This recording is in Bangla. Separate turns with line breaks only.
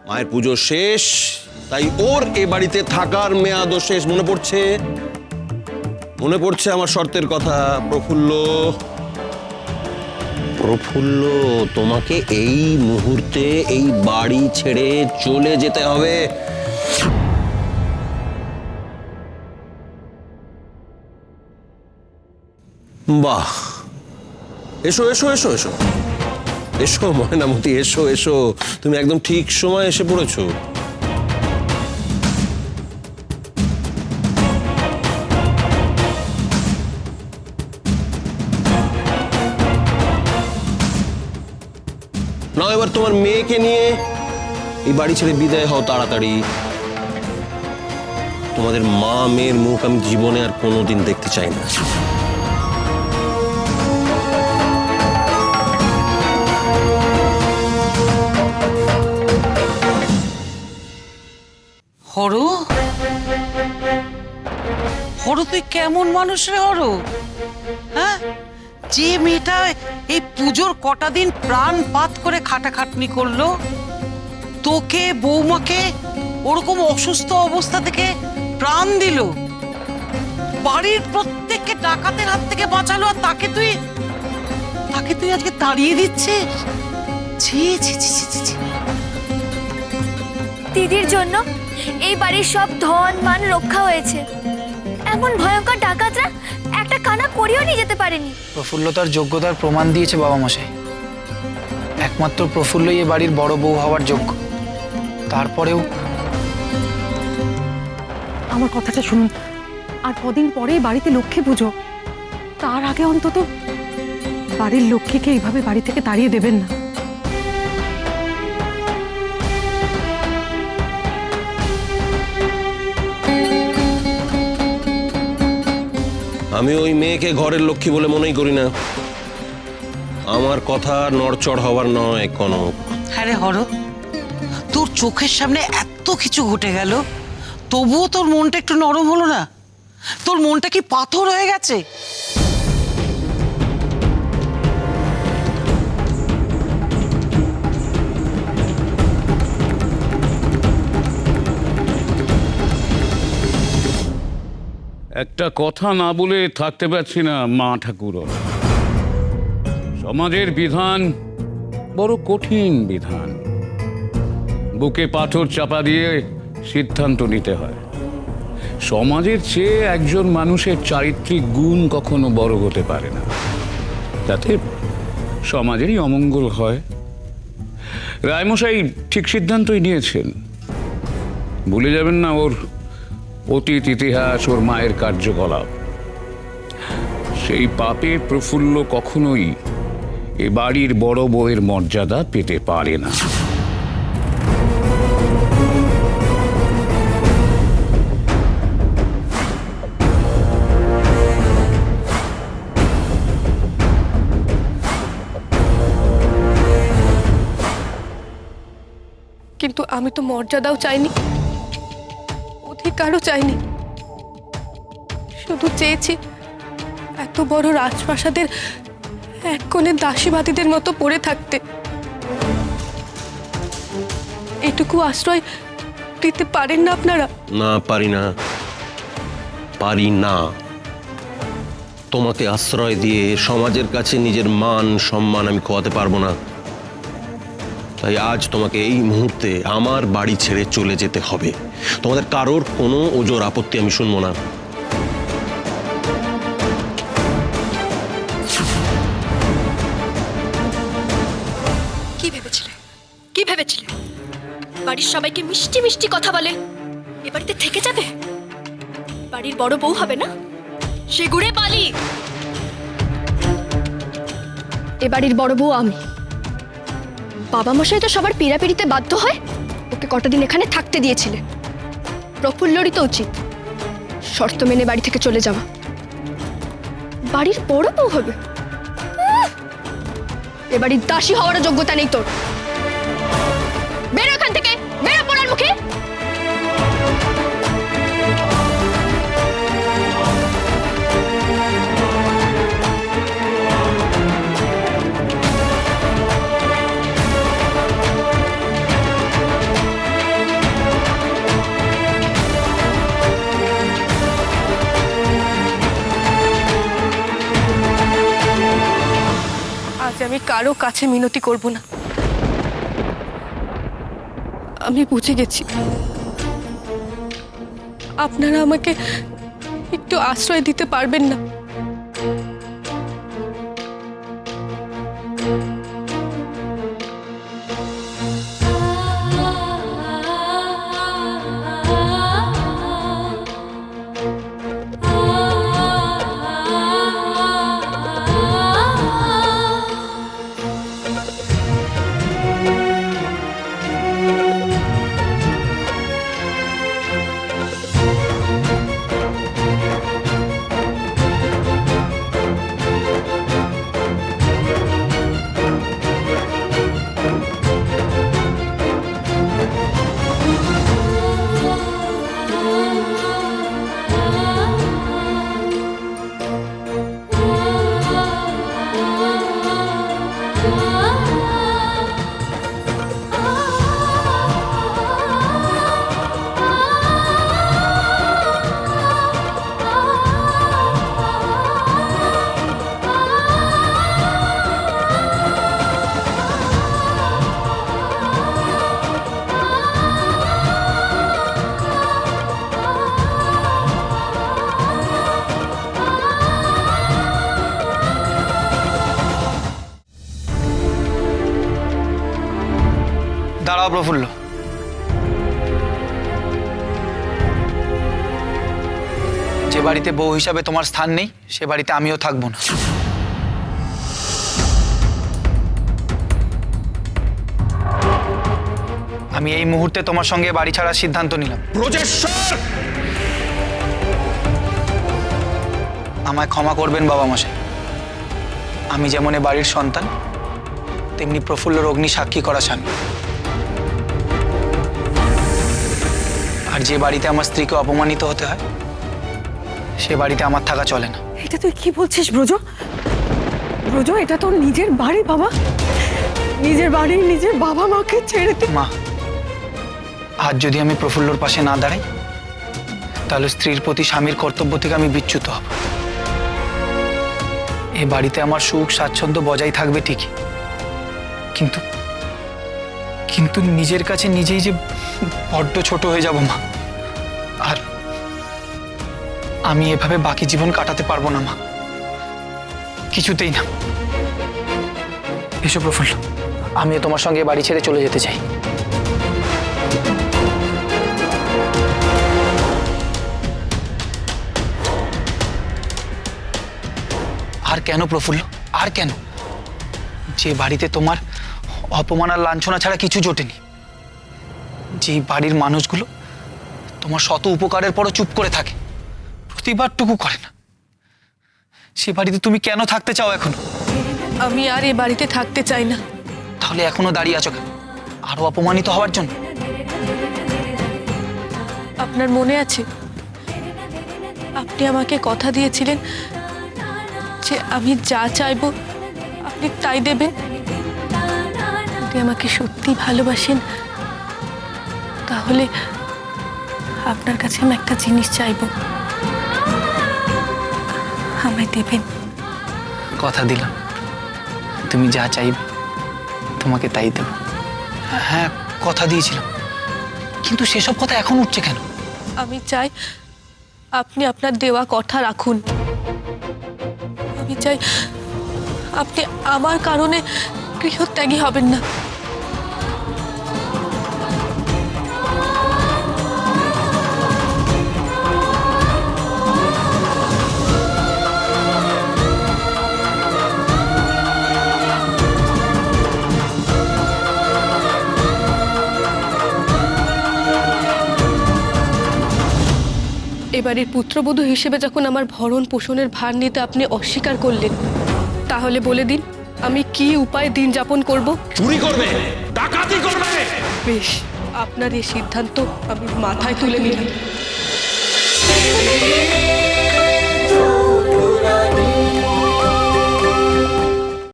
মায়ের পুজো শেষ, তাই ওর এ বাড়িতে থাকার মেয়াদও শেষ। মনে পড়ছে? মনে পড়ছে আমার শর্তের কথা? প্রফুল্ল, প্রফুল্ল, তোমাকে এই মুহূর্তে এই বাড়ি ছেড়ে চলে যেতে হবে। বাহ, এসো এসো এসো এসো এসো ময়নামতি, এসো এসো, তুমি একদম ঠিক সময় এসে পড়েছো। না, এবার তোমার মেয়েকে নিয়ে এই বাড়ি ছেড়ে বিদায় হও তাড়াতাড়ি। তোমাদের মা মেয়ের মুখ আমি জীবনে আর কোনোদিন দেখতে চাই না।
হরো, হরো তুই কেমন মানুষ রে হরো? হ্যাঁ, যে মেয়েটা এই পুজোর কটা দিন প্রাণ পাত করে খাটাখাটনি করলো, তোকে বৌমাকে ওরকম অসুস্থ অবস্থা থেকে প্রাণ দিল, বাড়ির প্রত্যেককে ডাকাতের হাত থেকে বাঁচালো, আর তাকে তুই আজকে তাড়িয়ে দিচ্ছিস? ছি ছি ছি ছি ছি।
দিদির জন্য এই বাড়ির সব ধন মান রক্ষা হয়েছে। এমন ভয়ঙ্কর ডাকাতরা একটা কানা করিও নিয়ে যেতে পারেনি।
প্রফুল্লতার যোগ্যতার প্রমাণ দিয়েছে বাবা মশাই। একমাত্র প্রফুল্লই এ বাড়ির বড় বউ হওয়ার যোগ্য। তারপরেও
আমার কথাটা শুনুন, আর কদিন পরে বাড়িতে লক্ষ্মী পুজো, তার আগে অন্তত বাড়ির লক্ষ্মীকে এইভাবে বাড়ি থেকে তাড়িয়ে দেবেন না।
আমি ওই মেয়েকে ঘরের লক্ষ্মী বলে মনেই করি না। আমার কথা নড়চড় হওয়ার নয় কনক।
হ্যাঁ রে হরো, তোর চোখের সামনে এত কিছু ঘটে গেল, তবুও তোর মনটা একটু নরম হলো না? তোর মনটা কি পাথর হয়ে গেছে?
একটা কথা না বলে থাকতে পারছি না মা ঠাকুরও। সমাজের বিধান বড় কঠিন বিধান। বুকে পাথর চাপা দিয়ে সিদ্ধান্ত নিতে হয়। সমাজের চেয়ে একজন মানুষের চারিত্রিক গুণ কখনো বড় হতে পারে না, তাতে সমাজেরই অমঙ্গল হয়। রায়মশাই ঠিক সিদ্ধান্তই নিয়েছেন। ভুলে যাবেন না ওর অতীত ইতিহাস, ওর মায়ের কার্যকলাপ। সেই পাপে প্রফুল্ল কখনোই এ বাড়ির বড় বউয়ের মর্যাদা পেতে পারে না।
কিন্তু আমি তো মর্যাদাও চাইনি, অধিকারও চাইনি। শুধু চেয়েছি এত বড় রাজপ্রাসাদের এক কোণে দাসীবাদীদের মতো পড়ে থাকতে। এটুকু আশ্রয় দিতে পারেন না আপনারা?
না, পারি না, পারি না। তোমাকে আশ্রয় দিয়ে সমাজের কাছে নিজের মান সম্মান আমি খোয়াতে পারবো না। তাই আজ তোমাকে এই মুহূর্তে আমার বাড়ি ছেড়ে চলে যেতে হবে। তোমাদের কারোর কোনো ওজোর আপত্তি আমি শুনবো না।
কি ভেবেছিলে? কি ভেবেছিলে বাড়ির সবাইকে মিষ্টি মিষ্টি কথা বলে এ বাড়িতে থেকে যাবে? বাড়ির বড় বউ হবে না, সে ঘুরে পালি। এ বাড়ির বড় বউ আমি। বাবা মশাই তো সবার পীড়াপিড়িতে বাধ্য হয় ওকে কটা দিন এখানে থাকতে দিয়েছিলে। প্রফুল্লরই তো উচিত শর্ত মেনে বাড়ি থেকে চলে যাওয়া। বাড়ির বড় বউ হবে? এ বাড়ির দাসী হওয়ার যোগ্যতা নেই তোর। বেরো এখান থেকে, বেরো পড়ার মুখে।
কারো কাছে মিনতি করব না। আমি বুঝে গেছি আপনারা আমাকে একটু আশ্রয় দিতে পারবেন না।
দাঁড়াও প্রফুল্ল, যে বাড়িতে বউ হিসাবে তোমার স্থান নেই সে বাড়িতে আমিও থাকবো না। আমি এই মুহূর্তে তোমার সঙ্গে বাড়ি ছাড়ার সিদ্ধান্ত নিলাম।
ব্রজেশ্বর!
আমায় ক্ষমা করবেন বাবা মশাই। আমি যেমন এ বাড়ির সন্তান, তেমনি প্রফুল্লর অগ্নি সাক্ষী করা স্বামী। আর যে বাড়িতে আমার স্ত্রীকে অপমানিত হতে হয় সে বাড়িতে আমার থাকা চলে না।
এটা তুই কি বলছিস ব্রজ? ব্রজ, এটা তোর নিজের বাড়ি বাবা, নিজের বাড়ি, নিজের বাবা মাকে ছেড়ে দে।
মা, আজ যদি আমি প্রফুল্লর পাশে না দাঁড়াই তাহলে স্ত্রীর প্রতি স্বামীর কর্তব্য থেকে আমি বিচ্যুত হব। এ বাড়িতে আমার সুখ স্বাচ্ছন্দ্য বজায় থাকবে ঠিকই, কিন্তু কিন্তু নিজের কাছে নিজেই যে বড্ড ছোট হয়ে যাব মা। আর আমি এভাবে বাকি জীবন কাটাতে পারবো না মা, কিছুতেই না। এসো প্রফুল্ল, আমিও তোমার সঙ্গে বাড়ি ছেড়ে চলে যেতে চাই। আর কেন প্রফুল্ল, আর কেন? যে বাড়িতে তোমার অপমান আর লাঞ্ছনা ছাড়া কিছু জোটেনি, যে বাড়ির মানুষগুলো তোমার শত উপকারের পরও চুপ করে থাকে, প্রতিবাদটুকু করে না, সে বাড়িতে তুমি কেন থাকতে চাও এখনো?
আমি আর এ বাড়িতে থাকতে চাই না।
তাহলে এখনো দাঁড়িয়ে আছো কেন? আরো অপমানিত হওয়ার জন্য?
আপনার মনে আছে আপনি আমাকে কথা দিয়েছিলেন যে আমি যা চাইবো আপনি তাই দেবেন? যদি আমাকে সত্যি ভালোবাসেন তাহলে আপনার কাছে আমি একটা জিনিস চাইবো, আমায় দেবেন?
কথা দিলাম, তুমি যা চাইবে তোমাকে তাই দেব। হ্যাঁ, কথা দিয়েছিলাম, কিন্তু সেসব কথা এখন উঠছে কেন?
আমি চাই আপনি আপনার দেওয়া কথা রাখুন। আমি চাই আপনি আমার কারণে গৃহত্যাগী হবেন না। এবারের পুত্রবধূ হিসেবে যখন আমার ভরণ পোষণের ভার নিতে আপনি অস্বীকার করলেন, তাহলে বলে দিন আমি কি উপায়ে দিন যাপন করব?
চুরি করবে, ডাকাতি করবে।
বেশ, আপনার এই সিদ্ধান্ত আমি মাথায় তুলে নিলাম।